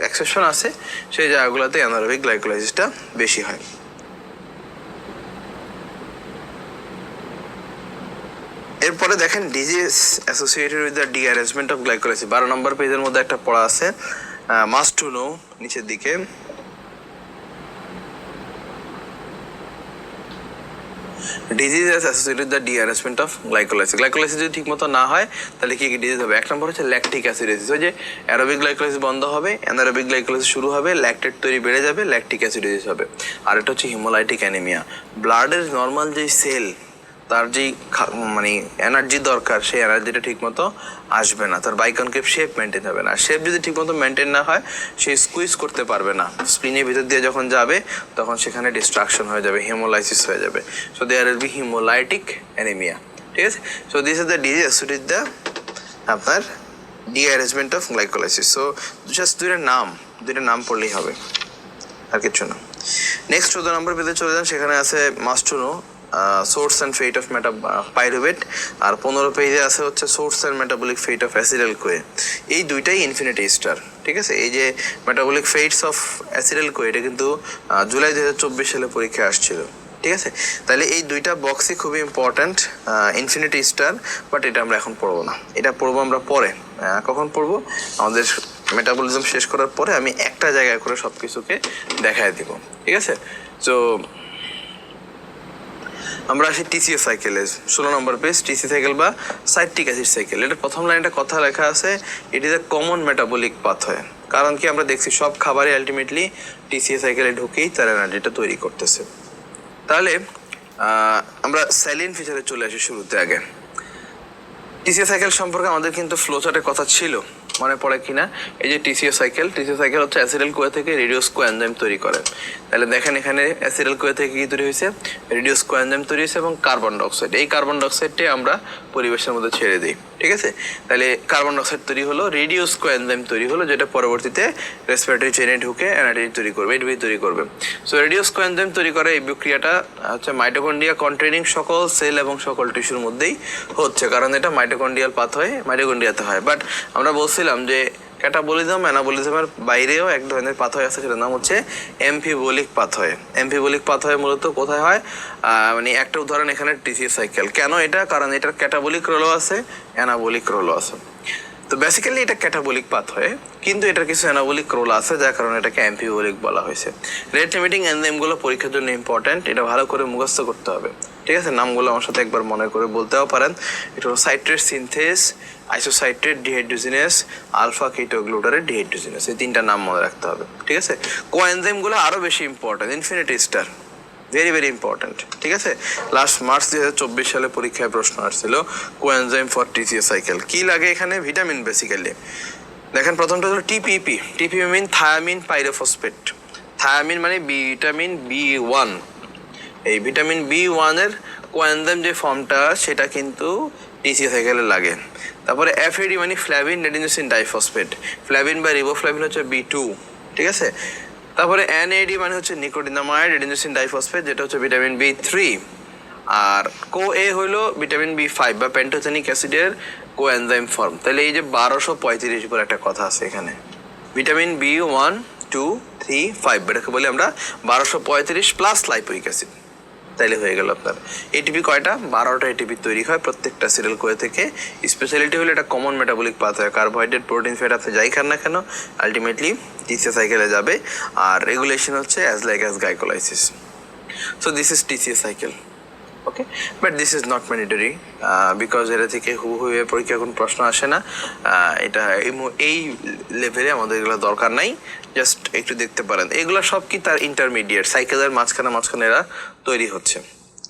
Exception আছে, সেই জায়গাগুলোতে অ্যানারোবিক গ্লাইকোলাইসিসটা বেশি হয়। এরপরে দেখেন disease associated with the derangement of glycolysis, 12 নম্বর পেজের মধ্যে একটা পড়া আছে, মাস্ট টু নো, নিচের দিকে। Disease associated the derangement of glycolysis, glycolysis যদি ঠিক মতো না হয় তাহলে কি কি ডিজিজ হবে? এক নম্বর হচ্ছে ল্যাকটিক অ্যাসিডোসিস, ওই যে অ্যারোবিক গ্লাইকোলাইসিস বন্ধ হবে, অ্যানারোবিক গ্লাইকোলাইসিস শুরু হবে, ল্যাকটেট তৈরি বেড়ে যাবে, ল্যাকটিক অ্যাসিডোসিস হবে। আর এটা হচ্ছে হিমোলাইটিক অ্যানিমিয়া, ব্লাডের নর্মাল যে সেল তার যেই মানে এনার্জি দরকার সেই এনার্জিটা ঠিক মতো আসবে না, তার বাইকনকেভ শেপ মেনটেন হবে না। শেপ যদি ঠিক মতো মেনটেন না হয় সে স্কুইজ করতে পারবে না, স্প্লিনের ভিতর দিয়ে যখন যাবে তখন সেখানে ডিস্ট্রাকশন হয়ে যাবে, হেমোলাইসিস হয়ে যাবে। So there will be haemolytic anaemia, ঠিক আছে। So this is the disease associated the আপনার derangement of glycolysis. So just দুইটা নাম পড়লেই হবে, আর কিছু না। নেক্সট 14 নম্বর পেজে চলে যান, সেখানে আছে must to know source and fate of pyruvate, আর 15 পেজে আছে হচ্ছে source and metabolic fate of acetyl CoA. এই দুইটাই ইনফিনিটি স্টার, ঠিক আছে। এই যে মেটাবলিক ফেটস অফ অ্যাসিডাল কোয়ে এটা কিন্তু জুলাই 2024 সালে পরীক্ষায় আসছিল, ঠিক আছে। তাহলে এই দুইটা বক্সই খুবই ইম্পর্ট্যান্ট, ইনফিনিটি স্টার, বাট এটা আমরা এখন পড়বো না, এটা পড়বো আমরা পরে। কখন পড়বো? আমাদের মেটাবলিজম শেষ করার পরে আমি একটা জায়গায় করে সব কিছুকে দেখায় দিব, ঠিক আছে। তো আমরা আসি টিসিএ সাইকেলে, 16 নম্বর পেজ, টিসি সাইকেল বা সাইট্রিক অ্যাসিড সাইকেল। এটা প্রথম লাইনটা কথা লেখা আছে, it is a common metabolic pathway. কারণ কি আমরা দেখছি সব খাবারই আলটিমেটলি টিসিএ সাইকেলে ঢুকেই তার এনার্জিটা তৈরি করতেছে। তাহলে আমরা স্যালিন ফিচারে চলে আসি শুরুতে। আগে টিসিএ সাইকেল সম্পর্কে আমাদের কিন্তু ফ্লোচার্টের কথা ছিল, মনে পড়ে কিনা? এই যে টিসিএ সাইকেল হচ্ছে অ্যাসিডাল কোয়া থেকে রেডিওস কোএনজাইম তৈরি করে। তাহলে দেখেন এখানে অ্যাসিডাল কোয়া থেকে কি তৈরি হয়েছে? রেডিওস কোএনজাইম তৈরি হয়েছে এবং কার্বন ডাইঅক্সাইড। এই কার্বন ডাইঅক্সাইডটাই আমরা পরিবেশের মধ্যে ছেড়ে দিই, ঠিক আছে। তাহলে কার্বন ডাইঅক্সাইড তৈরি হলো, রেডিওস কোএনজাইম তৈরি হলো, যেটা পরবর্তীতে রেসপিরেটরি চেইনে ঢুকে এনার্জি তৈরি করবে, এটিপি তৈরি করবে। সো রেডিওস কোএনজাইম তৈরি করা এই প্রক্রিয়াটা হচ্ছে মাইটোকন্ড্রিয়া কন্টেনিং সকল সেল এবং সকল টিস্যুর মধ্যেই হচ্ছে, কারণ এটা মাইটোকন্ড্রিয়াল পাথওয়ে, মাইটোকন্ড্রিয়াতে হয়। বাট আমরা বলছিলাম যে ক্যাটাবলিজম অ্যানাবলিজমের বাইরেও এক ধরনের পাথওয়ে আছে, সেটার নাম হচ্ছে এমফিবোলিক পাথওয়ে। এমফিবোলিক পাথওয়ে মূলত কোথায় হয়? মানে একটা উদাহরণ এখানে টিসিএ সাইকেল। কেন এটা? কারণ এটার ক্যাটাবলিক রোলও আছে, অ্যানাবলিক রোলও আছে। তো বেসিক্যালি এটা ক্যাটাবলিক পাথওয়ে, কিন্তু এটার কিছু অ্যানাবলিক রোল আছে, যার কারণে এটাকে এমফিবোলিক বলা হয়েছে। রেট লিমিটিং এনজাইমগুলো পরীক্ষার জন্য ইম্পর্ট্যান্ট, এটা ভালো করে মুখস্থ করতে হবে, ঠিক আছে। নামগুলো আমার সাথে একবার মনে করে বলতেও পারেন। এটা হলো citrate synthase, isocitrate dehydrogenase, alpha ketoglutarate dehydrogenase, এই তিনটা নাম মনে রাখতে হবে, ঠিক আছে। কোএনজাইমগুলো আরও বেশি important, infinity star, very very important, ঠিক আছে। লাস্ট মার্চ 2024 সালে পরীক্ষায় প্রশ্ন আসছিল কোএনজাইম ফর টিসিএ সাইকেল। কি লাগে এখানে? Vitamin basically. দেখেন প্রথমটা হলো টিপিপি। টিপিপি মিন থায়ামিন পাইরোফসফেট। থায়ামিন মানে ভিটামিন B1। এই ভিটামিন B1 এর কোএনজাইম যে ফর্মটা সেটা কিন্তু টিসিএ সাইকেলে লাগে। তারপরে এফএডি মানে ফ্ল্যাভিন ডেডিনোসিন ডাইফসফেট। ফ্ল্যাভিন বা রিবোফ্ল্যাভিন হচ্ছে B2, ঠিক আছে। তারপরে এনএডি মানে হচ্ছে নিকোটিনামাইড এডিনোসিন ডাইফসফেট, যেটা হচ্ছে ভিটামিন B3। আর কোএ হলো ভিটামিন B5 বা প্যান্টোথেনিক অ্যাসিডের কোএনজাইম ফর্ম। তাহলে এই যে 1235 বলে একটা কথা আছে এখানে, ভিটামিন B1 2 3 5, এটাকে বলি আমরা 1235 প্লাস লাইপোইক অ্যাসিড। তাইলে হয়ে গেল আপনার এটিপি কয়টা? 12টা এটিপি তৈরি হয় প্রত্যেকটা অ্যাসিডাল কোয়া থেকে। স্পেশালিটি হলো এটা common metabolic pathway, carbohydrate protein fat আপনি যাই খান না কেন আলটিমেটলি টিসিএ সাইকেলে যাবে। আর রেগুলেশন হচ্ছে as like as glycolysis. So this is TCA cycle, okay. But this is not mandatory, because এটা থেকে হুবহু পরীক্ষা কোনো প্রশ্ন আসে না। এটা এই লেভেলে আমাদের এগুলো দরকার নাই, জাস্ট একটু দেখতে পারেন। এগুলো সব কি তার ইন্টারমিডিয়েট সাইকেলের মাঝখানে এরা তৈরি হচ্ছে,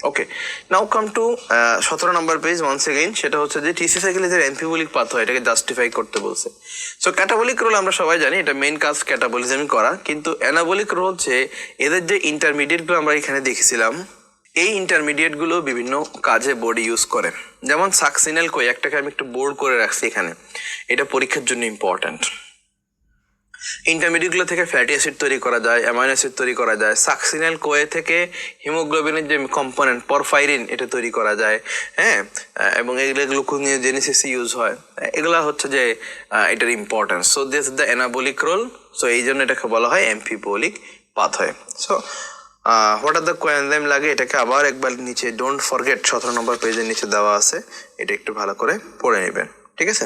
okay. Now come to 17 number page once again. সেটা হচ্ছে যে টিসি সাইকেলের এমফিবোলিক পাথওয়ে, এটাকে জাস্টিফাই করতে বলছে। সো ক্যাটাবলিক রোল আমরা সবাই জানি, এটা মেইন কাজ ক্যাটাবলিজমই করা, কিন্তু অ্যানাবলিক রোল হচ্ছে এদের যে ইন্টারমিডিয়েটগুলো আমরা এখানে দেখেছিলাম, এই ইন্টারমিডিয়েটগুলো বিভিন্ন কাজে বডি ইউজ করে। যেমন সাকসিনাল কোই, একটাকে আমি একটু বোর্ড করে রাখছি এখানে, এটা পরীক্ষার জন্য ইম্পর্ট্যান্ট। ইন্টারমিডিয়েটগুলো থেকে ফ্যাটি অ্যাসিড তৈরি করা যায়, অ্যামাইনো অ্যাসিড তৈরি করা যায়, সাকসিনাল কোয়ে থেকে হিমোগ্লোবিনের যে কম্পোনেন্ট পরফাইরিন এটা তৈরি করা যায়, হ্যাঁ, এবং এগুলো গ্লুকোনিওজেনেসিস ইউজ হয়। এগুলা হচ্ছে যে এটার importance. So this is the anabolic role. So এই জন্য এটাকে বলা হয় amphibolic pathway. So what are the coenzyme লাগে এটাকে আবার একবার নিচে ডোন্ট ফরগেট 17 নম্বর পেজের নিচে দেওয়া আছে, এটা একটু ভালো করে পড়ে নেবেন, ঠিক আছে?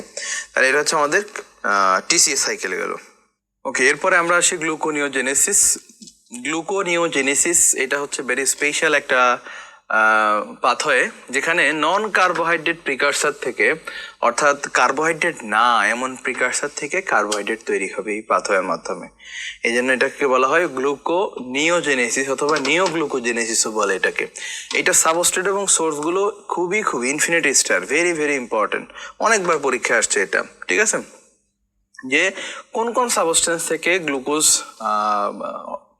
তাহলে এটা হচ্ছে আমাদের টিসিএস সাইকেলে গেল। ওকে, এরপরে আমরা আসি গ্লুকোনিওজেনেসিস। গ্লুকোনিওজেনেসিস এটা হচ্ছে ভেরি স্পেশাল একটা পাথওয়ে, যেখানে নন কার্বোহাইড্রেট প্রিকারসার থেকে, অর্থাৎ কার্বোহাইড্রেট না এমন প্রিকারসার থেকে কার্বোহাইড্রেট তৈরি হবে এই পাথওয়ের মাধ্যমে। এই জন্য এটাকে বলা হয় গ্লুকোনিওজেনেসিস অথবা নিওগ্লুকোজেনেসিসও বলে এটাকে। এটা সাবস্ট্রেট এবং সোর্সগুলো খুবই infinity star, very very important, অনেকবার পরীক্ষা আসছে এটা, ঠিক আছে? যে কোন কোন সাবস্টেন্স থেকে গ্লুকোজ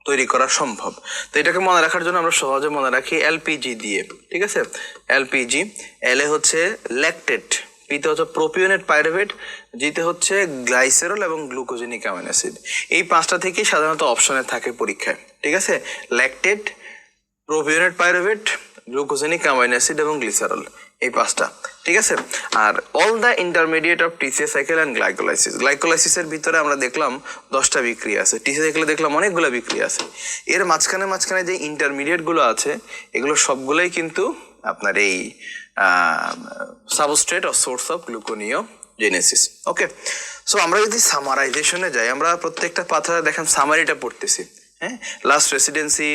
তৈরি করা সম্ভব। তো এটাকে মনে রাখার জন্য আমরা সহজে মনে রাখি এলপিজি দিয়ে, ঠিক আছে? এলপিজি, এলে হচ্ছে ল্যাকটেট, পিতে হচ্ছে প্রোপিওনেট পাইরুভেট, জিতে হচ্ছে গ্লাইসেরল এবং গ্লুকোজেনিক অ্যামিনো অ্যাসিড। এই পাঁচটা থেকেই সাধারণত অপশনে থাকে পরীক্ষায়, ঠিক আছে? Lactate, propionate pyruvate, glucogenic amino acid এবং গ্লিসারল, এই পাঁচটা, ঠিক আছে? আর all the intermediate of TCS cycle and glycolysis. গ্লাইকোলাইসিসের ভিতরে আমরা দেখলাম 10টা বিক্রিয়া আছে, টিসিএস সাইকেলে দেখলাম অনেকগুলো বিক্রিয়া আছে। এর মাঝখানে যে ইন্টারমিডিয়েট গুলো আছে এগুলো সবগুলোই কিন্তু আপনার এই substrate or source of gluconeogenesis. Okay, so আমরা যদি সামারাইজেশনে যাই, আমরা প্রত্যেকটা পাথরে দেখেন সামারিটা পড়তেছি, হ্যাঁ? লাস্ট রেসিডেন্সি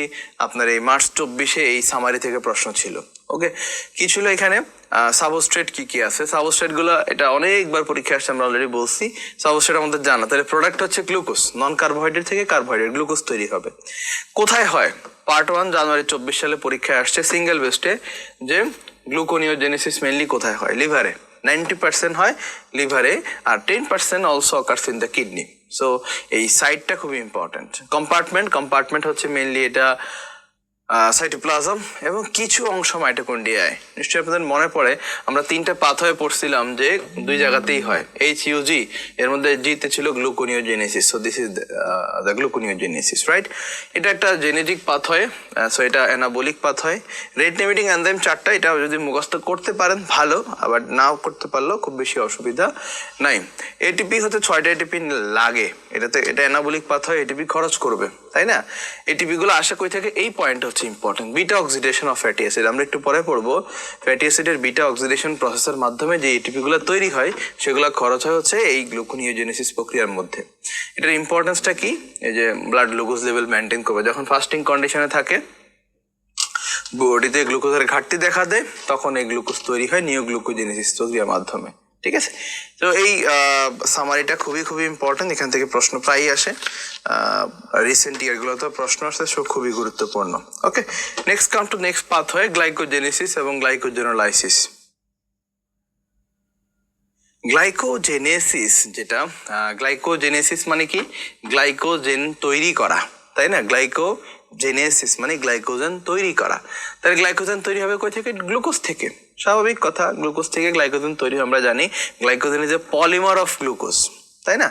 আপনার এই মার্চ 24-এ এই সামারি থেকে প্রশ্ন ছিল। ওকে, কি ছিল এখানে? সাবস্ট্রেট কি কি আছে, সাবস্ট্রেট গুলো এটা অনেকবার পরীক্ষা আসছে, আমরা অলরেডি বলছি। সাবস্ট্রেট আমাদের জানা, তাহলে প্রোডাক্ট হচ্ছে গ্লুকোজ, নন কার্বোহাইড্রেট থেকে কার্বোহাইড্রেট গ্লুকোজ তৈরি হবে। কোথায় হয়? পার্ট 1 জানুয়ারি 24 সালে পরীক্ষায় আসছে সিঙ্গেল বেস্টে, যে গ্লুকোনিওজেনেসিস মেইনলি কোথায় হয়? লিভারে, 90% হয় লিভারে, আর 10% also occurs in the kidney. So এই সাইটটা খুবই ইম্পর্টেন্ট। কম্পার্টমেন্ট হচ্ছে মেইনলি এটা সাইটোপ্লাজম এবং কিছু অংশ মাইটোকন্ড্রিয়ায়। নিশ্চয়ই আপনাদের মনে পড়ে আমরা 3টা পাথওয়ে পড়ছিলাম যে 2 জায়গাতেই হয়, HUG, এর মধ্যে জিতে ছিল gluconeogenesis. So this is the gluconeogenesis, right? এটা একটা জেনেটিক পাথওয়ে, সো এটা anabolic pathway. Rate limiting enzyme 4টা, এটা যদি মুখস্থ করতে পারেন ভালো, আবার নাও করতে পারলেও খুব বেশি অসুবিধা নাই। এটিপি হচ্ছে 6টা এটিপি লাগে এটাতে, এটা অ্যানাবলিক পাথওয়ে, এটিপি খরচ করবে, তাই না? এটিপি গুলো আসে কই থেকে? এই পয়েন্ট হচ্ছে important, beta oxidation of fatty acid. আমরা একটু পরে পড়বো ফ্যাটি অ্যাসিডের বিটা অক্সিডেশন প্রসেসের মাধ্যমে যে এটিপি গুলো তৈরি হয় সেগুলো খরচ হয় হচ্ছে এই গ্লুকোনিওজেনেসিস প্রক্রিয়ার মধ্যে। এটার ইম্পর্টেন্সটা কি? এই যে ব্লাড গ্লুকোজ লেভেল মেনটেন করবে, যখন ফাস্টিং কন্ডিশনে থাকে বডিতে গ্লুকোজের ঘাটতি দেখা দেয়, তখন এই গ্লুকোজ তৈরি হয় নিওগ্লুকোজেনেসিস প্রক্রিয়ার মাধ্যমে, ঠিক আছে? তো এই সামারিটা খুবই ইম্পর্টেন্ট, এখান থেকে প্রশ্ন প্রায়ই আসে, রিসেন্ট ইয়ারগুলোতে প্রশ্ন আসছে, সো খুবই গুরুত্বপূর্ণ। Okay, next come to next pathway, glycogenesis এবং গ্লাইকোজেনোলাইসিস। গ্লাইকোজেনেসিস যেটা, গ্লাইকোজেনেসিস মানে কি? গ্লাইকোজেন তৈরি করা, তাই না? গ্লাইকোজেনেসিস মানে গ্লাইকোজেন তৈরি করা। তাহলে গ্লাইকোজেন তৈরি হবে কই থেকে? গ্লুকোজ থেকে, স্বাভাবিক কথা, গ্লুকোজ থেকে গ্লাইকোজেন তৈরি হয়। আমরা জানি glycogen is a polymer of glucose, তাই না?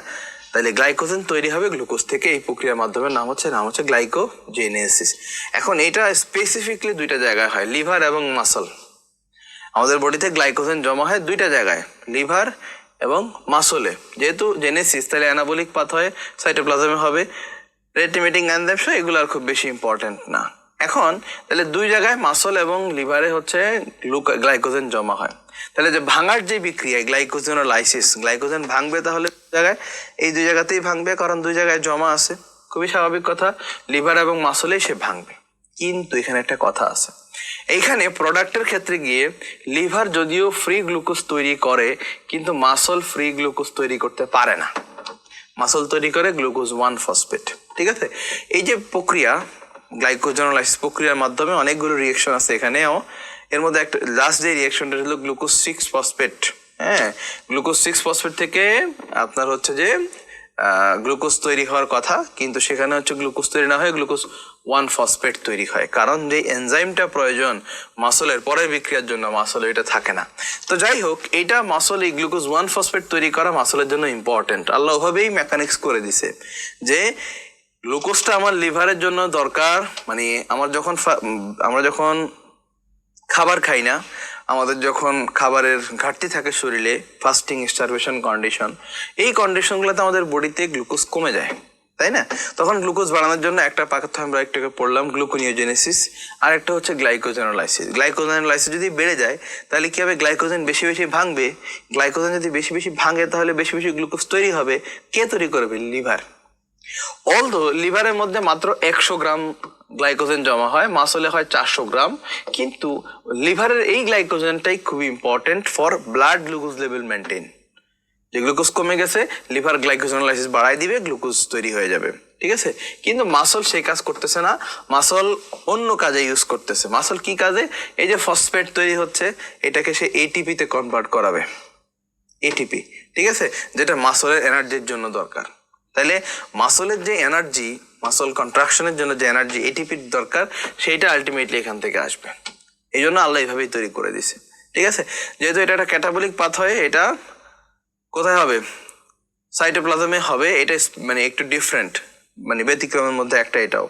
তাহলে গ্লাইকোজেন তৈরি হবে গ্লুকোজ থেকে, এই প্রক্রিয়ার মাধ্যমে নাম হচ্ছে গ্লাইকোজেনেসিস। এখন এটা স্পেসিফিকলি 2টা জায়গায় হয়, লিভার এবং মাসল। আমাদের বডিতে গ্লাইকোজেন জমা হয় 2টা জায়গায়, লিভার এবং মাসলে। যেহেতু জেনেসিস, তাহলে অ্যানাবলিক পাথওয়ে সাইটোপ্লাজমে হবে। রেট লিমিটিং এনজাইম এগুলো আর খুব বেশি ইম্পর্টেন্ট না। এখন তাহলে 2 জায়গায় মাসল এবং লিভারে হচ্ছে গ্লাইকোজেন জমা হয়। তাহলে যে ভাঙার যে বিক্রিয়া গ্লাইকোজেনোলাইসিস, গ্লাইকোজেন ভাঙবে তাহলে জায়গায়, এই 2 জায়গাতেই ভাঙবে, কারণ 2 জায়গায় জমা আছে, খুবই স্বাভাবিক কথা, লিভার এবং মাসলেই সে ভাঙবে। কিন্তু এখানে একটা কথা আছে, এইখানে প্রোডাক্টের ক্ষেত্রে গিয়ে লিভার যদিও ফ্রি গ্লুকোজ তৈরি করে, কিন্তু মাসল ফ্রি গ্লুকোজ তৈরি করতে পারে না। মাসল তৈরি করে গ্লুকোজ 1 ফসফেট, ঠিক আছে? এই যে প্রক্রিয়া গ্লাইকোজেনোলাইসিস প্রক্রিয়ার মাধ্যমে অনেকগুলো রিয়েকশন আছে এখানেও। এর মধ্যে একটা লাস্ট যে রিয়েকশনটা হলো গ্লুকোজ 6 ফসফেট। হ্যাঁ, গ্লুকোজ 6 ফসফেট থেকে আপনার হচ্ছে যে গ্লুকোজ তৈরি হওয়ার কথা, কিন্তু সেখানে হচ্ছে গ্লুকোজ তৈরি না হয়ে গ্লুকোজ 1-ফসফেট তৈরি হয়, কারণ যে এনজাইমটা প্রয়োজন মাসলের পরের বিক্রিয়ার জন্য মাসলে এটা থাকে না। তো যাই হোক, এইটা মাসল এই গ্লুকোজ 1-ফসফেট তৈরি করা মাসলের জন্য ইম্পর্টেন্ট। আল্লাহ ওভাবেই মেকানিক্স করে দিছে যে গ্লুকোজটা আমার লিভারের জন্য দরকার। মানে আমরা যখন খাবার খাই না, আমাদের যখন খাবারের ঘাটতি থাকে শরীরে, ফাস্টিং, স্টারভেশন কন্ডিশন, এই কন্ডিশনগুলোতে আমাদের বডিতে গ্লুকোজ কমে যায়, তাই না? তখন গ্লুকোজ বাড়ানোর জন্য একটা পাথর আমরা একটাকে পড়লাম গ্লুকোনিওজেনেসিস, আর একটা হচ্ছে গ্লাইকোজেনোলাইসিস। গ্লাইকোজেনোলাইসিস যদি বেড়ে যায় তাহলে কি হবে? গ্লাইকোজেন বেশি বেশি ভাঙবে। গ্লাইকোজেন যদি বেশি বেশি ভাঙে তাহলে বেশি বেশি গ্লুকোজ তৈরি হবে। কে তৈরি করবে? লিভার। অলদো লিভারের মধ্যে মাত্র 100 গ্রাম গ্লাইকোজেন জমা হয়, মাসলে হয় 400 গ্রাম, কিন্তু লিভারের এই গ্লাইকোজেনটাই খুবই important for blood glucose level maintain. যে গ্লুকোজ কমে গেছে, লিভার গ্লাইকোজেনোলাইসিস বাড়ায় দিবে, গ্লুকোজ তৈরি হয়ে যাবে, ঠিক আছে? কিন্তু মাসল সেই কাজ করতেছে না, মাসল অন্য কাজে ইউজ করতেছে। মাসল কি কাজে? এই যে ফসফেট তৈরি হচ্ছে, এটাকে সে এটিপিতে কনভার্ট করাবে। এটিপি, ঠিক আছে, যেটা মাসলের এনার্জির জন্য দরকার। তাহলে মাসলের যে এনার্জি, মাসল কন্ট্রাকশনের জন্য যে এনার্জি এটিপির দরকার, সেইটা আলটিমেটলি এখান থেকে আসবে। এই জন্য আল্লাহ এইভাবেই তৈরি করে দিছে, ঠিক আছে? যেহেতু এটা একটা ক্যাটাবলিক পাথ হয়, এটা কোথায় হবে? সাইটোপ্লাজমে হবে। এটা মানে একটু ডিফারেন্ট, মানে ব্যতিক্রমের মধ্যে একটা এটাও।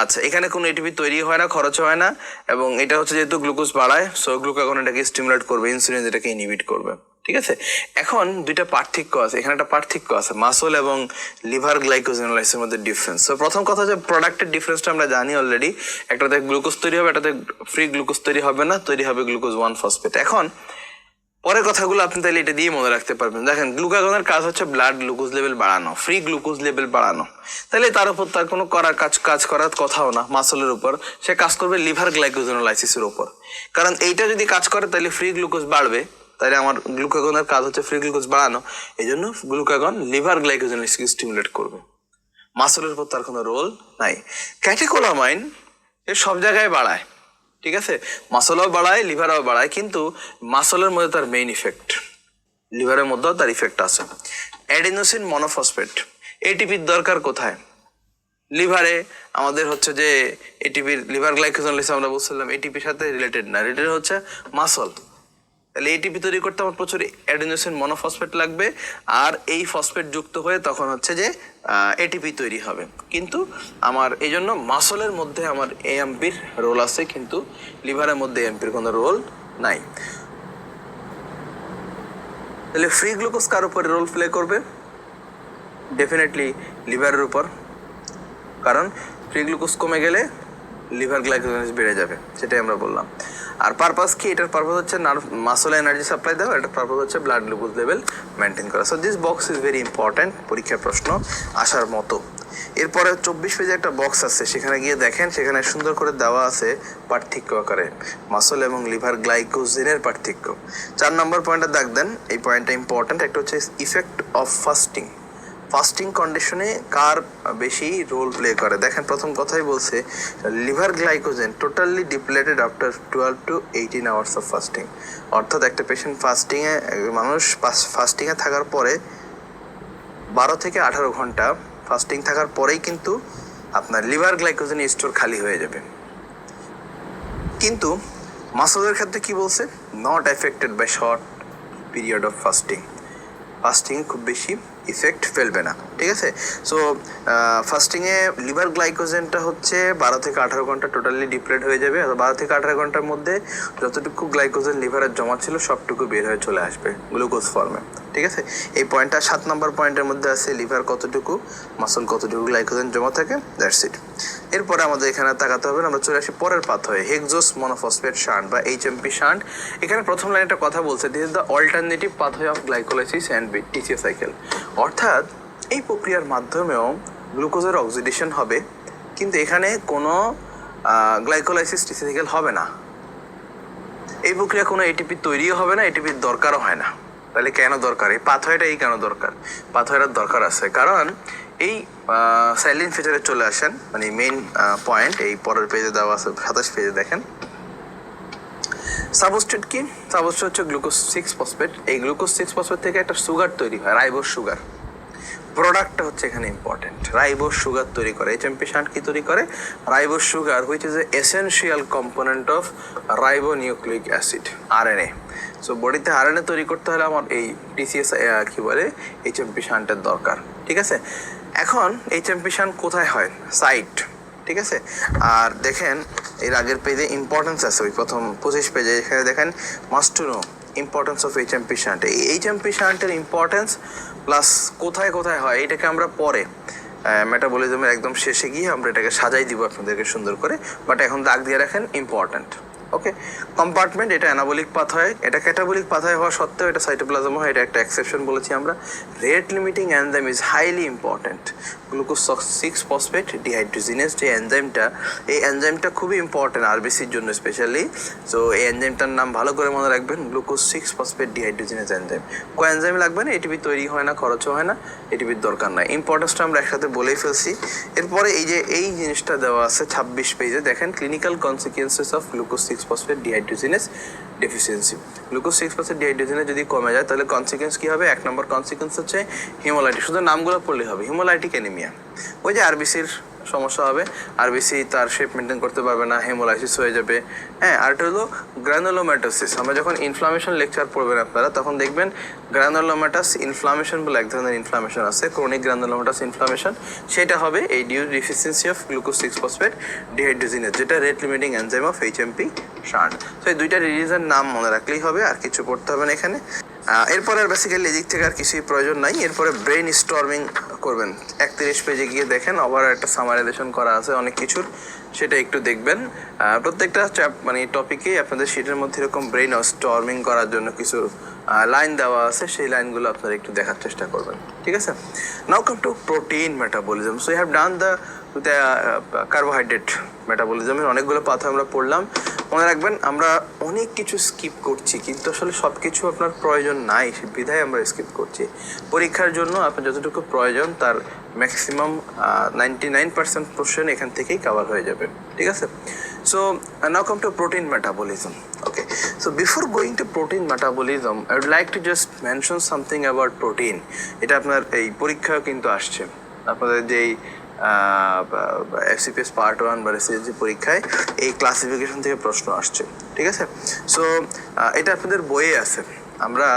আচ্ছা, এখানে কোনো এটিপি তৈরি হয় না, খরচ হয় না, এবং এটা হচ্ছে যেহেতু গ্লুকোজ বাড়ায়, সো গ্লুকাগন এটাকে স্টিমুলেট করবে, ইনসুলিন এটাকে ইনহিবিট করবে, ঠিক আছে? এখন দুইটা পার্থক্য আছে, এখানে একটা পার্থক্য আছে মাসল এবং লিভার গ্লাইকোজেনোলাইসিসের মধ্যে ডিফারেন্স। তো প্রথম কথা যে প্রোডাক্টের ডিফারেন্সটা আমরা জানি অলরেডি, একটাতে গ্লুকোজ তৈরি হবে, একটাতে ফ্রি গ্লুকোজ তৈরি হবে না, তৈরি হবে গ্লুকোজ 1-ফসফেট। এখন পরের কথাগুলো আপনি তাহলে এটা দিয়ে মনে রাখতে পারবেন। দেখেন, গ্লুকাগনের কাজ হচ্ছে ব্লাড গ্লুকোজ লেভেল বাড়ানো, ফ্রি গ্লুকোজ লেভেল বাড়ানো। তাহলে তার উপর তার কোনো কাজ করার কথাও না মাসলের উপর, সে কাজ করবে লিভার গ্লাইকোজেনোলাইসিসের উপর। কারণ এইটা যদি কাজ করে তাহলে ফ্রি গ্লুকোজ বাড়বে, তাহলে আমার গ্লুকাগনের কাজ হচ্ছে ফ্রি গ্লুকোজ বাড়ানো। এই জন্য গ্লুকাগন লিভার গ্লাইকোজেনোলাইসিসকে স্টিমুলেট করবে, মাসলের উপর তার কোনো রোল নাই। ক্যাটেকোলামাইন এ সব জায়গায় বাড়ায়, ঠিক আছে? মাসলও বাড়ায়, লিভারও বাড়ায়, কিন্তু মাসলের মধ্যে তার মেইন ইফেক্ট, লিভারের মধ্যেও তার ইফেক্ট আছে। অ্যাডিনোসিন মনোফসফেট, এটিপির দরকার কোথায়? লিভারে। আমাদের হচ্ছে যে এটিপির, লিভার গ্লাইকোজেনোলাইসিস আমরা বলছিলাম এটিপির সাথে রিলেটেড না, রিলেটেড হচ্ছে মাসল। তাহলে এটিপি তৈরি করতে আমার প্রচুর অ্যাডিনোসিন মনোফসফেট লাগবে, আর এই ফসফেট যুক্ত হয়ে তখন হচ্ছে যে এটিপি তৈরি হবে। কিন্তু আমার এই জন্য মাসলের মধ্যে আমার এএমপির রোল আছে, কিন্তু লিভারের মধ্যে এএমপির কোনো রোল নাই। তাহলে ফ্রি গ্লুকোজ কার উপরে রোল প্লে করবে? ডেফিনেটলি লিভারের উপর, কারণ ফ্রি গ্লুকোজ কমে গেলে লিভার গ্লাইকোজেনেস বেড়ে যাবে, সেটাই আমরা বললাম। আর পারপাস কি? এটার পারপাস হচ্ছে মাসলে এনার্জি সাপ্লাই দেওয়া, এটার পারপাস হচ্ছে ব্লাড গ্লুকোজ লেভেল মেনটেন করা। So this box is very important, পরীক্ষার প্রশ্ন আসার মতো। এরপরে 24 পেজে একটা বক্স আছে, সেখানে গিয়ে দেখেন, সেখানে সুন্দর করে দেওয়া আছে পার্থক্য আকারে মাসল এবং লিভার গ্লাইকোজেনের পার্থক্য। 4 নম্বর পয়েন্টে দাগ দেন, এই পয়েন্টটা ইম্পর্ট্যান্ট। একটা হচ্ছে ইফেক্ট অফ ফাস্টিং, ফাস্টিং কন্ডিশনে কার বেশি রোল প্লে করে। দেখেন, প্রথম কথাই বলছে liver glycogen totally depleted after 12 to 18 hours of fasting. অর্থাৎ একটা পেশেন্ট মানুষ ফাস্টিংয়ে থাকার পরে 12 থেকে 18 ঘন্টা ফাস্টিং থাকার পরেই কিন্তু আপনার লিভার গ্লাইকোজেন স্টোর খালি হয়ে যাবে। কিন্তু মাসলের ক্ষেত্রে কি বলছে? Not affected by short period of fasting, ফাস্টিংয়ে খুব বেশি ইফেক্ট ফেলবে না, ঠিক আছে? সো ফাস্টিংয়ে লিভার গ্লাইকোজেনটা হচ্ছে 12 থেকে 18 ঘন্টা টোটালি ডিপ্লেট হয়ে যাবে। 12 থেকে 18 ঘন্টার মধ্যে যতটুকু গ্লাইকোজেন লিভারের জমা ছিল সবটুকু বের হয়ে চলে আসবে গ্লুকোজ ফর্মে, ঠিক আছে? এই পয়েন্টটা 7 নম্বর পয়েন্টের মধ্যে আছে, লিভার কতটুকু, মাসল কতটুকু গ্লাইকোজেন জমা থাকে, দ্যাটস ইট। এরপরে আমাদের এখানে তাকাতে হবে, আমরা চলে আসি পরের পাথওয়ে, হেক্সোস মনোফসফেট শান্ট বা এইচএমপি শান্ট। এখানে প্রথম লাইনে একটা কথা বলছে, this is the alternative pathway of glycolysis and TCA cycle. অর্থাৎ এই প্রক্রিয়ার মাধ্যমেও গ্লুকোজের অক্সিডেশন হবে, কিন্তু এখানে কোনো গ্লাইকোলাইসিস টিসিএ সাইকেল হবে না। এই প্রক্রিয়া কোনো এটিপি তৈরিও হবে না, এটিপির দরকারও হয় না। তাহলে কেন দরকার এই পাথওয়েটা? এই কেন দরকার? পাথওয়েটার দরকার আছে কারণ এই সাইলিন ফিচারে চলে আসেন, মানে মেইন পয়েন্ট এই পরের পেজে দেওয়া আছে, 27 পেজে দেখেন। সাবস্ট্রেট কি? সাবস্ট্রেট হচ্ছে গ্লুকোজ 6 ফসফেট। এই গ্লুকোজ 6 ফসফেট থেকে একটা সুগার তৈরি হয়, রাইবোজ সুগার। প্রোডাক্টটা হচ্ছে এখানে ইম্পর্টেন্ট। রাইবোজ সুগার তৈরি করে। এইচএমপি শান্ট কি তৈরি করে? Ribose sugar, which is a essential component of ribonucleic acid, RNA. So বডিতে আরএনএ তৈরি করতে হলে আমার এই টিসিএস কি বলে এইচএমপি শান্টের দরকার। ঠিক আছে, এখন এইচএমপি শান্ট কোথায় হয়? সাইট। ঠিক আছে, আর দেখেন এর আগের পেজে ইম্পর্টেন্স আছে, ওই প্রথম 25 পেজে এখানে দেখেন must to no importance of HMP shunt. এই এইচএমপি শান্টের ইম্পর্টেন্স প্লাস কোথায় কোথায় হয় এটাকে আমরা পরে মেটাবলিজমের একদম শেষে গিয়ে আমরা এটাকে সাজাই দিব আপনাদেরকে সুন্দর করে, বাট এখন দাগ দিয়ে রাখেন ইম্পর্টেন্ট। ওকে, কম্পার্টমেন্ট, এটা অ্যানাবলিক পাথ হয়, এটা ক্যাটাবলিক পাথ হওয়া সত্ত্বেও এটা সাইটোপ্লাজম হয়, এটা একটা এক্সেপশন বলেছি আমরা। Rate limiting enzyme is highly important. Glucose 6 phosphate dehydrogenase যে এনজাইমটা, এই এনজাইমটা খুবই ইম্পর্টেন্ট আরবিসির জন্য স্পেশালি। সো এই এনজাইমটার নাম ভালো করে মনে রাখবেন, গ্লুকোজ 6 ফসফেট ডিহাইড্রোজিনেজ এনজাইম। কয় এনজাইম লাগবে না, এটিপি তৈরি হয় না, খরচও হয় না, এটিপির দরকার নাই। ইম্পর্টেন্সটা আমরা একসাথে বলেই ফেলছি। এরপরে এই যে এই জিনিসটা দেওয়া আছে 26 পেজে, দেখেন clinical consequences of glucose 6 phosphate dehydrogenase deficiency. Glucose 6 phosphate dehydrogenase যদি কমে যায় তাহলে কনসিকুয়েন্স কী হবে? 1 নম্বর কনসিকুয়েন্স হচ্ছে হিমোলাইটিক। শুধু নামগুলো পড়লেই হবে, হিমোলাইটিক অ্যানিমিয়া। ওই যে আরবিসির সমস্যা হবে, আরবিসি তার শেপ মেনটেন করতে পারবে না, হেমোলাইসিস হয়ে যাবে। হ্যাঁ, আরেকটা হলো গ্রানুলোম্যাটোসিস। আমরা যখন ইনফ্লামেশন লেকচার পড়বেন আপনারা তখন দেখবেন গ্রানুলোম্যাটাস ইনফ্লামেশন বলে এক ধরনের ইনফ্লামেশন আছে, ক্রনিক গ্রানুলোম্যাটাস ইনফ্লামেশন। সেটা হবে এই due deficiency of glucose 6 phosphate dehydrogenase, যেটা rate limiting enzyme of HMP shunt. তো এই দুইটা ডিজিজের নাম মনে রাখলেই হবে, আর কিছু পড়তে হবে না এখানে। এরপরে আর বেসিক্যালি এদিক থেকে আর কিছুই প্রয়োজন নাই। এরপরে ব্রেন স্টর্মিং করবেন। 31 পেজে গিয়ে দেখেন ওভার একটা সামারাইজেশন করা আছে অনেক কিছুর, সেটা একটু দেখবেন। প্রত্যেকটা মানে টপিকে আপনাদের শিটের মধ্যে এরকম ব্রেন স্টর্মিং করার জন্য কিছু লাইন দেওয়া আছে, সেই লাইনগুলো আপনারা একটু দেখার চেষ্টা করবেন। ঠিক আছে, now come to protein metabolism. So you have done the carbohydrate মেটাবলিজমের অনেকগুলো পাথা আমরা পড়লাম। মনে রাখবেন আমরা অনেক কিছু স্কিপ করছি, কিন্তু আসলে সব কিছু আপনার প্রয়োজন নাই, সে বিধায় আমরা স্কিপ করছি। পরীক্ষার জন্য আপনার যতটুকু প্রয়োজন তার ম্যাক্সিমাম 99% পোর্শন এখান থেকেই কভার হয়ে যাবে। ঠিক আছে, so now come to protein metabolism. Okay, so before going to protein metabolism I would like to just mention something about protein. এটা আপনার এই পরীক্ষাও কিন্তু আসছে, আপনাদের যেই এফসিপিএস পার্ট 1 বা রেসিডেন্সি পরীক্ষায় এই ক্লাসিফিকেশন থেকে প্রশ্ন আসছে। ঠিক আছে, সো এটা আপনাদের বইয়ে আছে। আমরা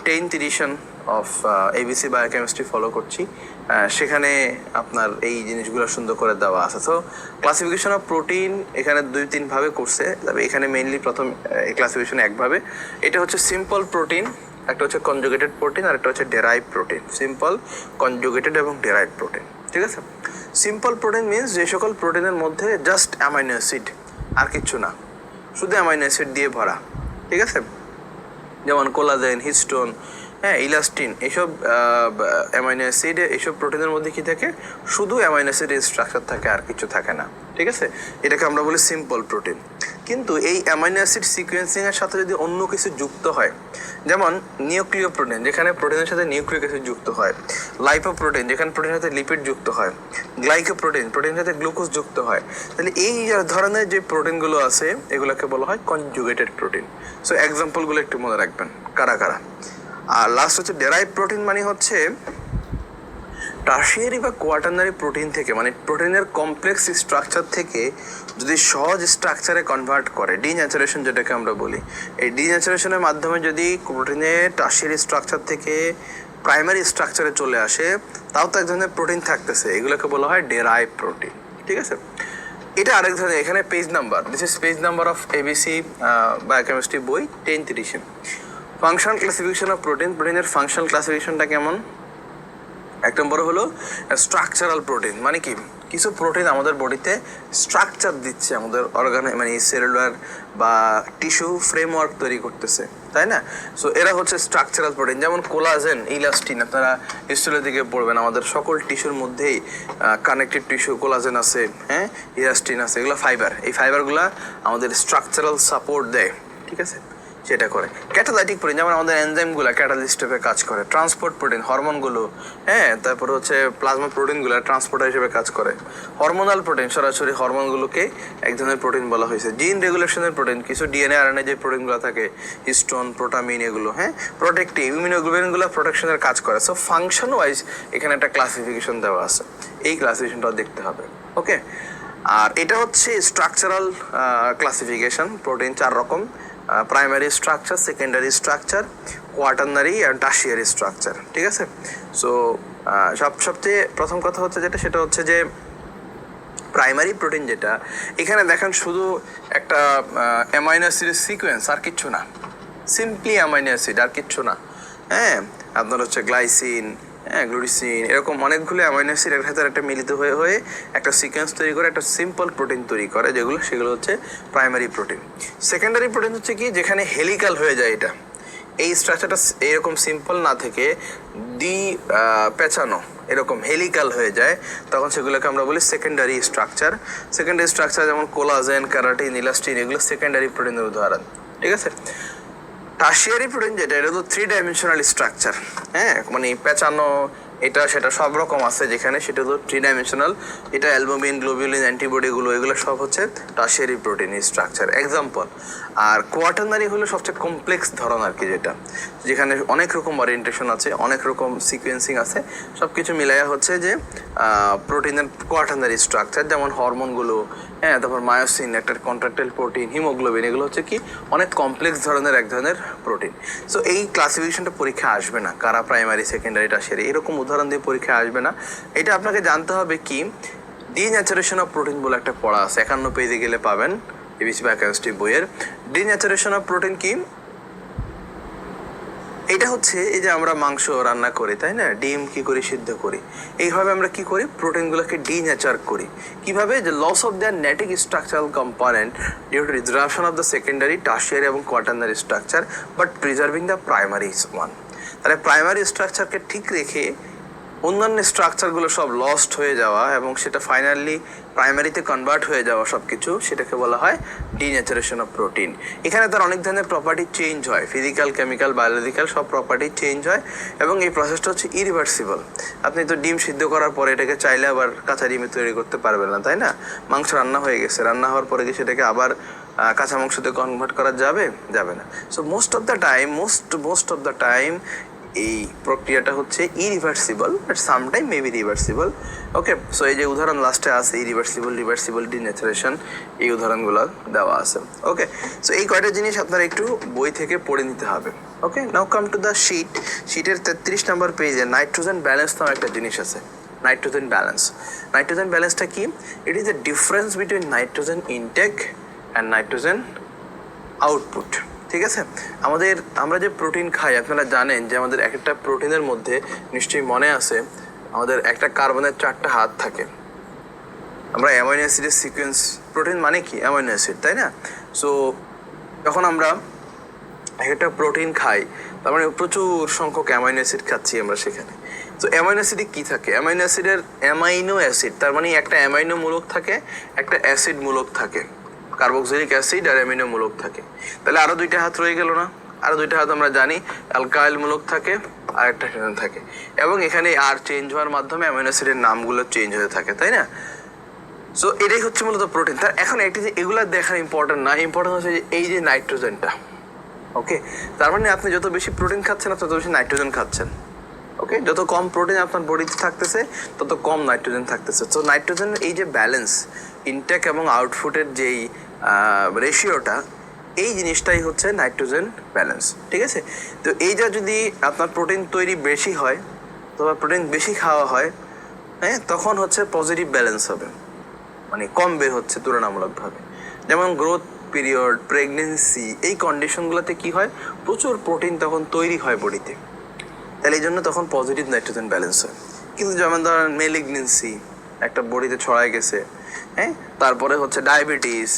10th edition of ABC biochemistry follow করছি, সেখানে আপনার এই জিনিসগুলো সুন্দর করে দেওয়া আছে। তো ক্লাসিফিকেশন অফ প্রোটিন এখানে 2-3 ভাবে করছে, তবে এখানে মেইনলি প্রথম এই ক্লাসিফিকেশন একভাবে। এটা হচ্ছে সিম্পল প্রোটিন, একটা হচ্ছে কনজুগেটেড প্রোটিন, আর একটা হচ্ছে ডেরাইভ প্রোটিন। সিম্পল, কনজুগেটেড এবং ডেরাইভ প্রোটিন। ঠিক আছে, সিম্পল প্রোটিন মিনস যে সকল প্রোটিনের মধ্যে জাস্ট অ্যামাইনো অ্যাসিড, আর কিছু না, শুধু অ্যামাইনো অ্যাসিড দিয়ে ভরা। ঠিক আছে, যেমন কোলাজেন, হিস্টোন, হ্যাঁ, ইলাস্টিন, এইসব অ্যামাইনো অ্যাসিড, এইসব প্রোটিনের মধ্যে কি থাকে? শুধু অ্যামাইনো অ্যাসিডের স্ট্রাকচার থাকে, আর কিছু থাকে না। ঠিক আছে, এটাকে আমরা বলি সিম্পল প্রোটিন। কিন্তু এই অ্যামাইনো অ্যাসিড সিকোয়েন্সিংয়ের সাথে যদি অন্য কিছু যুক্ত হয়, যেমন নিউক্লিয় প্রোটিন, যেখানে প্রোটিনের সাথে নিউক্লিক অ্যাসিড যুক্ত হয়, লাইপোপ্রোটিন, যেখানে প্রোটিনের সাথে লিপিড যুক্ত হয়, গ্লাইকোপ্রোটিন, প্রোটিনের সাথে গ্লুকোজ যুক্ত হয়, তাহলে এই ধরনের যে প্রোটিনগুলো আছে এগুলোকে বলা হয় কনজুগেটেড প্রোটিন। সো এক্সাম্পলগুলো একটু মনে রাখবেন কারা কারা। আর লাস্ট হচ্ছে ডেরাইভ প্রোটিন, মানে হচ্ছে টার্সিয়ারি বা কোয়াটারনারি প্রোটিন থেকে, মানে প্রোটিনের কমপ্লেক্স স্ট্রাকচার থেকে যদি সহজ স্ট্রাকচারে কনভার্ট করে, ডিন্যাচারেশন যেটাকে আমরা বলি, এই ডিন্যাচারেশনের মাধ্যমে যদি প্রোটিনের টার্সিয়ারি স্ট্রাকচার থেকে প্রাইমারি স্ট্রাকচারে চলে আসে, তাও তো এক ধরনের প্রোটিন থাকতেছে, এগুলোকে বলা হয় ডেরাইভ প্রোটিন। ঠিক আছে, এটা আরেক ধরনের। এখানে page number, this is page number of ABC biochemistry বই 10th edition. Function classification of protein. প্রোটিনের ফাংশনাল ক্লাসিফিকেশনটা কেমন? 1 নম্বর হলো স্ট্রাকচারাল প্রোটিন, মানে কি কিছু প্রোটিন আমাদের বডিতে স্ট্রাকচার দিচ্ছে, আমাদের অর্গানে মানে সেলুলার বা টিস্যু ফ্রেমওয়ার্ক তৈরি করতেছে, তাই না? সো এরা হচ্ছে স্ট্রাকচারাল প্রোটিন। যেমন কোলাজেন, ইলাস্টিন, আপনারা হিস্টোরির দিকে পড়বেন, আমাদের সকল টিস্যুর মধ্যেই কানেকটিভ টিস্যু কোলাজেন আছে, হ্যাঁ, ইলাস্টিন আছে, এগুলো ফাইবার। এই ফাইবারগুলো আমাদের স্ট্রাকচারাল সাপোর্ট দেয়। ঠিক আছে, সেটা করে। ক্যাটালাইটিক প্রোটিন যেমন আমাদের এনজাইমগুলো ক্যাটালিস্ট হিসেবে কাজ করে, ট্রান্সপোর্ট প্রোটিন হরমোনগুলো, হ্যাঁ, তারপরে হচ্ছে প্লাজমা প্রোটিনগুলো ট্রান্সপোর্টার হিসেবে কাজ করে। হরমোনাল প্রোটিন সরাসরি হরমোনগুলোকে এক ধরনের প্রোটিন বলা হয়েছে। জিন রেগুলেশনের প্রোটিন কিছু ডিএনএ আরএনএ যে প্রোটিনগুলো থাকে, হিস্টোন, প্রোটামিন, এগুলো হ্যাঁ প্রোটেক্টিভ ইমিউনোগ্লোবিনগুলো প্রোটেকশনের কাজ করে। সো ফাংশন ওয়াইজ এখানে একটা ক্লাসিফিকেশন দেওয়া আছে, এই ক্লাসিফিকেশনটাও দেখতে হবে। ওকে, আর এটা হচ্ছে স্ট্রাকচারাল ক্লাসিফিকেশন। প্রোটিন 4 রকম: primary structure, secondary structure, quaternary and tertiary structure. ঠিক আছে? সো সবচেয়ে প্রথম কথা হচ্ছে সেটা হচ্ছে যে প্রাইমারি প্রোটিন যেটা, এখানে দেখেন শুধু একটা অ্যামাইনো অ্যাসিডের সিকোয়েন্স, আর কিচ্ছু না, সিম্পলি অ্যামাইনো অ্যাসিড, আর কিচ্ছু না। হ্যাঁ, আপনার হচ্ছে গ্লাইসিন, হ্যাঁ, গ্লুটিসিন, এরকম অনেকগুলো অ্যামাইনো অ্যাসিড এর ভেতরে একটা মিলিত হয়ে একটা সিকোয়েন্স তৈরি করে একটা সিম্পল প্রোটিন তৈরি করে, সেগুলো হচ্ছে প্রাইমারি প্রোটিন। সেকেন্ডারি প্রোটিন হচ্ছে কি, যেখানে হেলিক্যাল হয়ে যায় এটা, এই স্ট্রাকচারটা এরকম সিম্পল না থেকে পেঁচানো এরকম হেলিক্যাল হয়ে যায়, তখন সেগুলোকে আমরা বলি সেকেন্ডারি স্ট্রাকচার। সেকেন্ডারি স্ট্রাকচার যেমন কোলাজেন, ক্যারাটিন, ইলাস্টিন, এগুলো সেকেন্ডারি প্রোটিনের উদাহরণ। ঠিক আছে? টার্সিয়ারি প্রোটিন যেটা, এটা তো 3 ডাইমেনশনাল স্ট্রাকচার। হ্যাঁ, মানে পেঁচানো এটা সেটা সব রকম আছে যেখানে, সেটা হলো 3 ডাইমেনশনাল। এটা অ্যালবুমিন, গ্লোবিউলিন, অ্যান্টিবডিগুলো, এগুলো সব হচ্ছে টার্সিয়ারি প্রোটিন স্ট্রাকচার এক্সাম্পল। আর কোয়াটারনারি হলো সবচেয়ে কমপ্লেক্স ধরন আর কি, যেখানে অনেক রকম ওরিয়েন্টেশন আছে, অনেক রকম সিকোয়েন্সিং আছে, সব কিছু মিলাইয়া হচ্ছে যে প্রোটিনের কোয়াটারনারি স্ট্রাকচার। যেমন হরমোনগুলো, হ্যাঁ, তারপর মায়োসিন, একটা কন্ট্রাক্টাইল প্রোটিন, হিমোগ্লোবিন, এগুলো হচ্ছে কি অনেক কমপ্লেক্স ধরনের এক ধরনের প্রোটিন। সো এই ক্লাসিফিকেশনটা পরীক্ষা আসবে না, কারা প্রাইমারি, সেকেন্ডারি, টার্সিয়ারি, এরকম উদাহরণ দিয়ে পরীক্ষা আসবে না। এটা আপনাকে জানতে হবে কি, ডিন্যাচারেশন অফ প্রোটিন বলে একটা পড়া আছে, 51 পেজে গেলে পাবেন এবিসি বা কেমিস্ট্রি বইয়ের। ডিন্যাচারেশন অফ প্রোটিন কি, এটা হচ্ছে এই যে আমরা মাংস রান্না করি, তাই না, ডিম কি করি, সিদ্ধ করি, এইভাবে আমরা কি করি, প্রোটিনগুলোকে ডিন্যাচার করি। কিভাবে? যে loss of their native structural component due to disruption of the secondary, tertiary এবং quaternary structure, but preserving the primary one. তাহলে প্রাইমারি স্ট্রাকচারকে ঠিক রেখে অন্যান্য স্ট্রাকচারগুলো সব লস্ট হয়ে যাওয়া এবং সেটা ফাইনালি প্রাইমারিতে কনভার্ট হয়ে যাওয়া সব কিছু, সেটাকে বলা হয় ডিন্যাচারেশন অফ প্রোটিন। এখানে তার অনেক ধরনের প্রপার্টি চেঞ্জ হয়, ফিজিক্যাল, কেমিক্যাল, বায়োলজিক্যাল, সব প্রপার্টি চেঞ্জ হয় এবং এই প্রসেসটা হচ্ছে ইরিভার্সিবল। আপনি তো ডিম সিদ্ধ করার পরে এটাকে চাইলে আবার কাঁচা ডিমে তৈরি করতে পারবেন না, তাই না? মাংস রান্না হয়ে গেছে, রান্না হওয়ার পরে কি সেটাকে আবার কাঁচা মাংসতে কনভার্ট করা যাবে না। So most of the time এই প্রক্রিয়াটা হচ্ছে irreversible, but sometime maybe reversible. Okay, so এই যে উদাহরণ লাস্টে আছে, রিভার্সিবল, ডিন্যাচারেশন, এই উদাহরণগুলো দেওয়া আছে। ওকে, সো এই কয়টা জিনিস আপনারা একটু বই থেকে পড়ে নিতে হবে। ওকে, নাও কাম টু দ্য শিটের 33 নম্বর পেজে নাইট্রোজেন ব্যালেন্স নামে একটা জিনিস আছে। নাইট্রোজেন ব্যালেন্সটা কি? It is the difference between nitrogen intact and nitrogen output. ঠিক আছে? আমরা যে প্রোটিন খাই, আপনারা জানেন যে আমাদের এক একটা প্রোটিনের মধ্যে, নিশ্চয়ই মনে আছে, আমাদের একটা কার্বনের 4টা হাত থাকে। আমরা অ্যামাইনো অ্যাসিডের সিকোয়েন্স, প্রোটিন মানে কি অ্যামাইনো অ্যাসিড, তাই না? সো যখন আমরা একটা প্রোটিন খাই, তার মানে প্রচুর সংখ্যক অ্যামাইনো অ্যাসিড খাচ্ছি আমরা সেখানে। তো অ্যামাইনো অ্যাসিডে কি থাকে? অ্যামাইনো অ্যাসিড তার মানে একটা অ্যামাইনো মূলক থাকে, একটা অ্যাসিড মূলক থাকে, কার্বক্সিলিক অ্যাসিড আর অ্যামিনো মূলক থাকে। তাহলে আরো 2টা হাত রয়ে গেল না? আরো 2টা হাত আমরা জানি, অ্যালকাইল মূলক থাকে আর একটা হেডেন থাকে, এবং এখানে আর চেঞ্জ হওয়ার মাধ্যমে অ্যামিনো অ্যাসিডের নামগুলো চেঞ্জ হয়ে থাকে, তাই না? সো এটাই হচ্ছে মূলত প্রোটিন। তার এখন একটি যে এগুলা দেখার ইম্পর্টেন্ট না, ইম্পর্টেন্ট হচ্ছে যে এই যে নাইট্রোজেনটা। ওকে, তার মানে আপনি যত বেশি প্রোটিন খাচ্ছেন তত বেশি নাইট্রোজেন খাচ্ছেন। ওকে, যত কম প্রোটিন আপনার বডিতে থাকতেছে তত কম নাইট্রোজেন থাকতেছে। তো নাইট্রোজেনের এই যে ব্যালেন্স, ইনটেক এবং আউটপুটের যেই রেশিওটা, এই জিনিসটাই হচ্ছে নাইট্রোজেন ব্যালেন্স। ঠিক আছে? তো এইটা যদি আপনার প্রোটিন তৈরি বেশি হয় অথবা প্রোটিন বেশি খাওয়া হয়, হ্যাঁ, তখন হচ্ছে পজিটিভ ব্যালেন্স হবে, মানে কম বের হচ্ছে তুলনামূলকভাবে। যেমন গ্রোথ পিরিয়ড, প্রেগনেন্সি, এই কন্ডিশনগুলোতে কি হয়, প্রচুর প্রোটিন তখন তৈরি হয় বডিতে, তাহলে এই জন্য তখন পজিটিভ নাইট্রোজেন ব্যালেন্স হয়। কিন্তু যেমন ধরেন মেলিগনেন্সি একটা বডিতে ছড়ায় গেছে, হ্যাঁ, তারপরে হচ্ছে ডায়াবেটিস,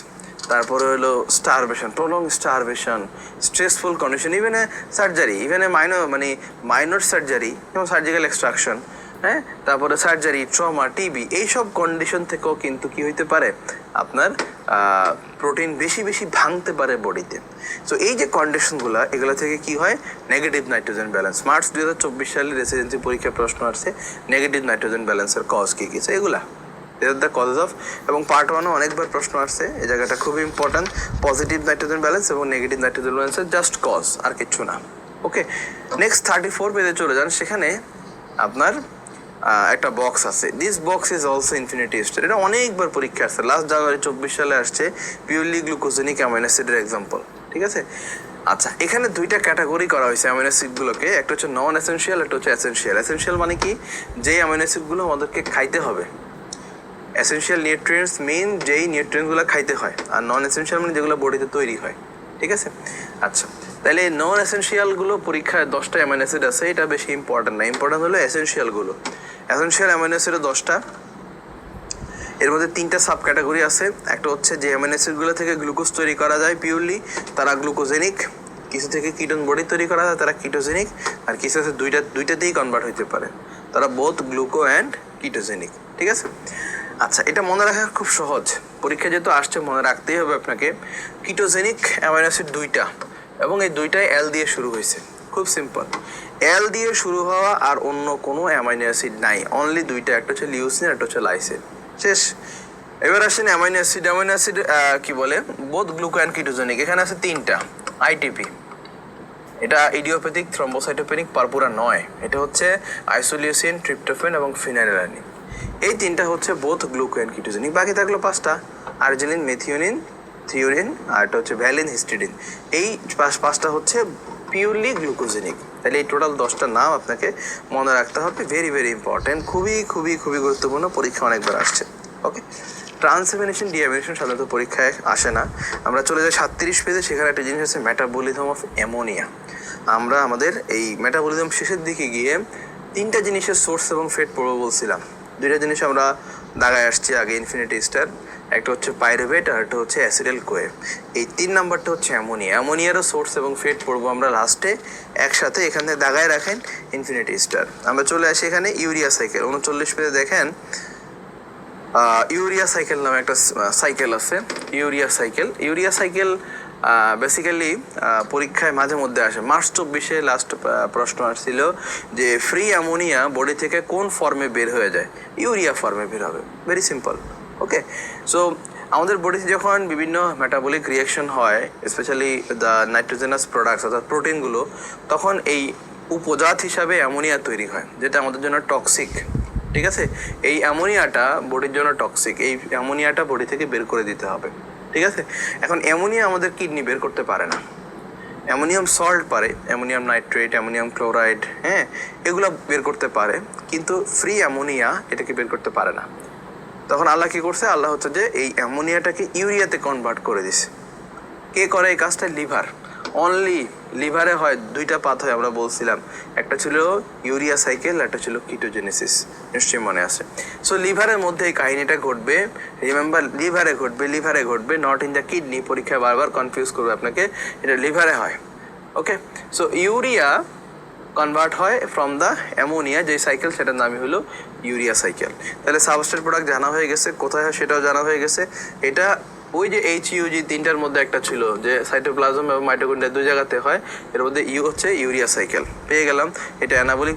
তারপরে হলো starvation, prolong starvation, stressful condition, even surgery, minor surgery, যেমন সার্জিক্যাল এক্সট্রাকশন, হ্যাঁ, তারপরে সার্জারি, ট্রমা, টিবি, এইসব কন্ডিশন থেকেও কিন্তু কি হইতে পারে, আপনার প্রোটিন বেশি বেশি ভাঙতে পারে বডিতে। সো এই যে কন্ডিশনগুলো, এগুলো থেকে কি হয়, নেগেটিভ নাইট্রোজেন ব্যালেন্স। মার্চ 2024 সালে রেসিডেন্সি পরীক্ষায় প্রশ্ন আসছে নেগেটিভ নাইট্রোজেন ব্যালেন্সের কজ কী কী, এগুলা দ্য কজেস অফ। এবং পার্ট 1-ও অনেকবার প্রশ্ন আসছে, এই জায়গাটা খুবই ইম্পর্ট্যান্ট, পজিটিভ নাইট্রোজেন ব্যালেন্স এবং নেগেটিভ নাইট্রোজেন ব্যালেন্সের জাস্ট কজ, আর কিচ্ছু না। ওকে, নেক্সট 34 পেজে চলে যান, সেখানে আপনার একটা বক্স আছে, this box is also infinity star. এটা অনেকবার পরীক্ষা আসছে, লাস্ট জানুয়ারি 24 সালে আসছে, পিওরলি গ্লুকোজেনিক অ্যামাইনো অ্যাসিডের এক্সাম্পল, ঠিক আছে। আচ্ছা, এখানে দুইটা ক্যাটাগরি করা হয়েছে অ্যামাইনো অ্যাসিডগুলোকে, একটা হচ্ছে নন এসেনশিয়াল, একটা হচ্ছে এসেনশিয়াল। এসেনশিয়াল মানে কি, যে অ্যামাইনো অ্যাসিডগুলো আমাদেরকে খাইতে হবে, এসেনশিয়াল নিউট্রিয়েন্টস মেইন যেই নিউট্রিয়েন্টসগুলো খাইতে হয়, আর নন এসেনশিয়াল মানে যেগুলো বডিতে তৈরি হয়, ঠিক আছে। আচ্ছা, তাহলে নন এসেনশিয়ালগুলো পরীক্ষায় 10টা অ্যামাইনো অ্যাসিড আছে, এটা বেশি ইম্পর্টেন্ট না, ইম্পর্টেন্ট হলো এসেনশিয়ালগুলো। এসেনশিয়াল অ্যামাইনো অ্যাসিডের 10টা, এর মধ্যে 3টা সাব ক্যাটাগরি আছে। একটা হচ্ছে যে অ্যামাইনো অ্যাসিডগুলো থেকে গ্লুকোজ তৈরি করা যায় পিওরলি, তারা গ্লুকোজেনিক। কিছু থেকে কিটোন বডি তৈরি করা যায়, তারা কিটোজেনিক। আর কিছু আছে দুইটাতেই কনভার্ট হতে পারে, তারা বোথ গ্লুকো অ্যান্ড কিটোজেনিক, ঠিক আছে। আচ্ছা, এটা মনে রাখা খুব সহজ, পরীক্ষা যেহেতু আসছে মনে রাখতেই হবে আপনাকে। কিটোজেনিক অ্যামাইনো অ্যাসিড 2টা, এবং এই 2টাই এল দিয়ে শুরু হয়েছে, খুব সিম্পল। এল দিয়ে শুরু হওয়া আর অন্য কোনো অ্যামাইনো অ্যাসিড নাই, অনলি 2টা, একটা হচ্ছে লিউসিন, একটা হচ্ছে লাইসিন, শেষ। এবার আসেন অ্যামাইনো অ্যাসিড। অ্যামাইনো অ্যাসিড কি বলে, বোথ গ্লুকো অ্যান্ড কিটোজেনিক। এখানে আছে 3টা আইটিপি, এটা ইডিওপ্যাথিক থ্রম্বোসাইটোপেনিক পারপুরা নয়, এটা হচ্ছে আইসোলিউসিন, ট্রিপ্টোফেন এবং ফিনাইলালানিন। এই 3টা হচ্ছে বোথ গ্লুকো অ্যান্ড কিটোজেনিক। বাকি থাকলো 5টা, আর্জিনিন, মেথিওনিন, থিওরিন, আর এটা হচ্ছে ভ্যালিন, হিস্টিডিন। এই 5টা হচ্ছে পিওরলি গ্লুকোজেনিক। তাহলে এই টোটাল 10টা নাম আপনাকে মনে রাখতে হবে, ভেরি ভেরি ইম্পর্টেন্ট, খুবই খুবই খুবই গুরুত্বপূর্ণ, পরীক্ষা অনেকবার আসছে। ওকে, ট্রান্সএমিনেশন ডিএমিনেশন সাধারণত পরীক্ষায় আসে না। আমরা চলে যাই 37 পেজে, সেখানে একটা জিনিস আছে মেটাবলিজম অফ অ্যামোনিয়া। আমরা আমাদের এই মেটাবলিজম শেষের দিকে গিয়ে 3টা জিনিসের সোর্স এবং ফেট পড়বো বলছিলাম। 2টা জিনিস আমরা দাগায় আসছি আগে, ইনফিনিটি স্টার, একটা হচ্ছে পাইরুভেট আর একটা হচ্ছে অ্যাসিডাইল কোয়ে। এই 3 নাম্বারটা হচ্ছে অ্যামোনিয়া। অ্যামোনিয়ারও সোর্স এবং ফেট পড়বো আমরা লাস্টে একসাথে, এখানে দাগায় রাখেন ইনফিনিটি স্টার। আমরা চলে আসি এখানে ইউরিয়া সাইকেল, 39 পেজে দেখেন ইউরিয়া সাইকেল নামে একটা সাইকেল আছে, ইউরিয়া সাইকেল বেসিক্যালি পরীক্ষায় মাঝে মধ্যে আসে। মার্চ 24-এ লাস্ট প্রশ্ন আসছিল যে ফ্রি অ্যামোনিয়া বডি থেকে কোন ফর্মে বের হয়ে যায়, ইউরিয়া ফর্মে বের হবে, ভেরি সিম্পল। ওকে, সো আমাদের বডিতে যখন বিভিন্ন মেটাবলিক রিয়াকশন হয়, স্পেশালি দ্য নাইট্রোজেনাস প্রোডাক্টস অর্থাৎ প্রোটিনগুলো, তখন এই উপজাত হিসাবে অ্যামোনিয়া তৈরি হয়, যেটা আমাদের জন্য টক্সিক, ঠিক আছে। এই অ্যামোনিয়াটা বডির জন্য টক্সিক, এই অ্যামোনিয়াটা বডি থেকে বের করে দিতে হবে, ঠিক আছে। এখন অ্যামোনিয়া আমাদের কিডনি বের করতে পারে না, অ্যামোনিয়াম সল্ট পারে, অ্যামোনিয়াম নাইট্রেট, অ্যামোনিয়াম ক্লোরাইড, হ্যাঁ, এগুলো বের করতে পারে, কিন্তু ফ্রি অ্যামোনিয়া এটাকে বের করতে পারে না। তখন আল্লাহ কি করছে, আল্লাহ হচ্ছে যে এই অ্যামোনিয়াটাকে ইউরিয়াতে কনভার্ট করে দিছে। কে করে এই কাজটা, লিভার। অনলি লিভারে হয় 2টা পাথ হয়, আমরা বলছিলাম, একটা ছিল ইউরিয়া সাইকেল, একটা ছিল কিটোজেনেসিস, নিশ্চয়ই মনে আছে। সো লিভারের মধ্যে এই কাহিনীটা ঘটবে, রিমেম্বার লিভারে ঘটবে, নট ইন দ্য কিডনি। পরীক্ষায় বারবার কনফিউজ করবে আপনাকে, এটা লিভারে হয়। ওকে, সো ইউরিয়া কনভার্ট হয় ফ্রম দ্য অ্যামোনিয়া, যে সাইকেল, সেটার নামই হলো ইউরিয়া সাইকেল। তাহলে সাবস্ট্রেট প্রোডাক্ট জানা হয়ে গেছে, কোথায় হয় সেটাও জানা হয়ে গেছে। এটা ওই যে এইচইউজি 3টার মধ্যে একটা ছিল, যে সাইটোপ্লাজম এবং মাইটোকন্ড্রিয়া 2 জায়গাতে হয়, এর মধ্যে ইউ হচ্ছে ইউরিয়া সাইকেল, পেয়ে গেলাম। এটা অ্যানাবলিক